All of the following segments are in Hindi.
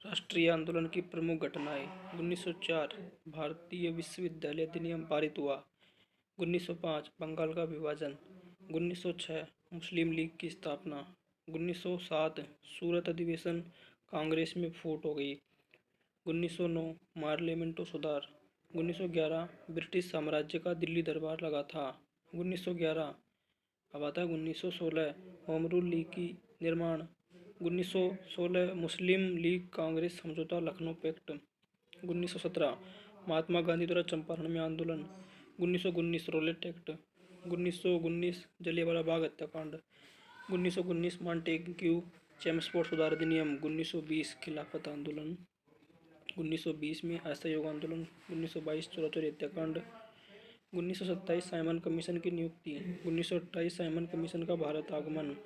राष्ट्रीय आंदोलन की प्रमुख घटनाएं। 1904 भारतीय विश्वविद्यालय अधिनियम पारित हुआ। 1905 बंगाल का विभाजन। 1906 मुस्लिम लीग की स्थापना। 1907 सूरत अधिवेशन, कांग्रेस में फूट हो गई। 1909 पार्लियामेंटो सुधार। 1911 ब्रिटिश साम्राज्य का दिल्ली दरबार लगा था। 1911 अब आता है 1916 होम रूल लीग की निर्माण। 1916 मुस्लिम लीग कांग्रेस समझौता, लखनऊ पैक्ट। 1917 महात्मा गांधी द्वारा चंपारण में आंदोलन। 1919 रोलेट एक्ट। 1919 जलियांवाला बाग हत्याकांड। 1919 मॉन्टेग्यू चेम्सफोर्ड सुधार अधिनियम। 1920 खिलाफत आंदोलन। 1920 में असहयोग आंदोलन। 1922 चौरा हत्याकांड। 1927 साइमन कमीशन की नियुक्ति। 1928 साइमन कमीशन का भारत आगमन।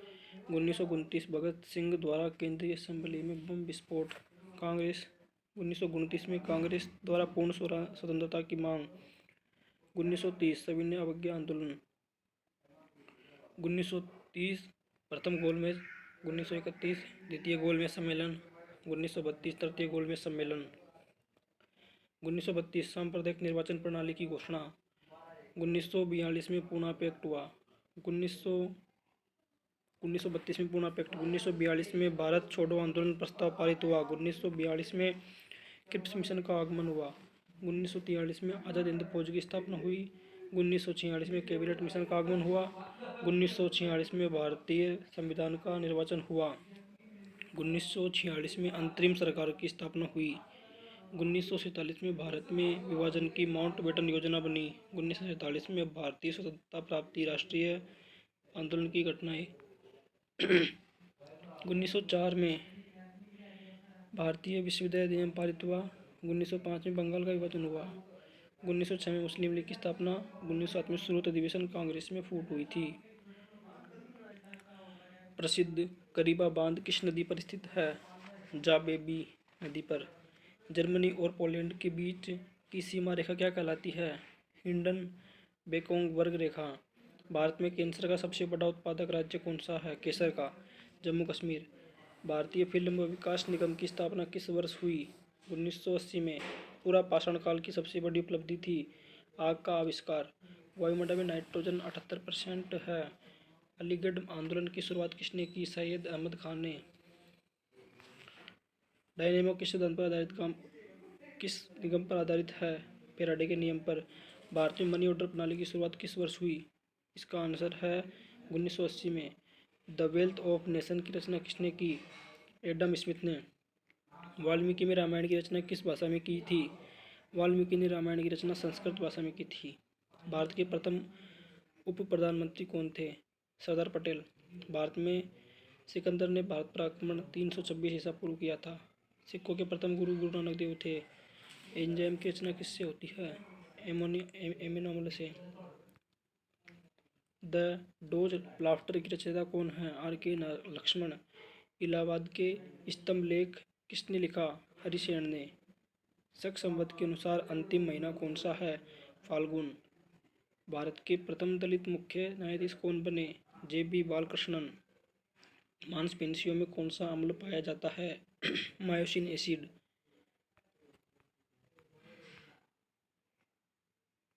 1929 भगत सिंह द्वारा केंद्रीय असेंबली में बम विस्फोट। कांग्रेस 1929 में कांग्रेस द्वारा पूर्ण स्वतंत्रता की मांग। 1930 सविनय अवज्ञा आंदोलन। 1930 प्रथम गोलमेज। 1931 द्वितीय गोलमेज सम्मेलन। 1932 तृतीय गोलमेज सम्मेलन। 1932 सांप्रदायिक निर्वाचन प्रणाली की घोषणा। 1942 में पूना पैक्ट हुआ। 1932 में पूना पैक्ट। 1942 में भारत छोड़ो आंदोलन प्रस्ताव पारित हुआ। 1942 में क्रिप्स मिशन का आगमन हुआ। 1943 में आज़ाद हिंद फौज की स्थापना हुई। 1946 में कैबिनेट मिशन का आगमन हुआ। 1946 में भारतीय संविधान का निर्वाचन हुआ। 1946 में अंतरिम सरकार की स्थापना हुई। 1947 में भारत में विभाजन की माउंटबेटन योजना बनी। 1947 में भारतीय स्वतंत्रता प्राप्ति, राष्ट्रीय आंदोलन की घटनाएं। 1904 में भारतीय विश्वविद्यालय अधिनियम पारित हुआ। 1905 में बंगाल का विभाजन हुआ। 1906 में मुस्लिम लीग की स्थापना। 1907 में सूरत अधिवेशन, कांग्रेस में फूट हुई थी। प्रसिद्ध करीबा बांध किस नदी पर स्थित है? जाबेबी नदी पर। जर्मनी और पोलैंड के बीच की सीमा रेखा क्या कहलाती है? हिंडनबेर्ग रेखा। भारत में कैंसर का सबसे बड़ा उत्पादक राज्य कौन सा है? केसर का। जम्मू कश्मीर। भारतीय फिल्म विकास निगम की स्थापना किस वर्ष हुई? 1980 में। पूरा पाषाण काल की सबसे बड़ी उपलब्धि थी आग का आविष्कार। वायुमंडल में नाइट्रोजन 78% है। अलीगढ़ आंदोलन की शुरुआत किसने की? सैयद अहमद खान ने। डायनेमो किस सिद्धांत पर आधारित किस निगम पर आधारित है? फैराडे के नियम पर। भारत में मनी ऑर्डर प्रणाली की शुरुआत किस वर्ष हुई? इसका आंसर है 1980 में। द वेल्थ ऑफ नेशन की रचना किसने की? एडम स्मिथ ने। वाल्मीकि में रामायण की रचना किस भाषा में की थी? वाल्मीकि ने रामायण की रचना संस्कृत भाषा में की थी। भारत के प्रथम उप प्रधानमंत्री कौन थे? सरदार पटेल। भारत में सिकंदर ने भारत पर आक्रमण 326 ईसा पूर्व किया था। सिखों के प्रथम गुरु गुरु नानक देव थे। एंजाइम की रचना किससे होती है? एमिनो अम्ल से। द डोज लाफ्टर की रचयिता कौन है? आर के लक्ष्मण। इलाहाबाद के स्तंभ लेख किसने लिखा? हरिसेन ने। शक संवत के अनुसार अंतिम महीना कौन सा है? फाल्गुन। भारत के प्रथम दलित मुख्य न्यायाधीश कौन बने? जे.बी. बालकृष्णन। मांसपेशियों में कौन सा अम्ल पाया जाता है? Myosin acid.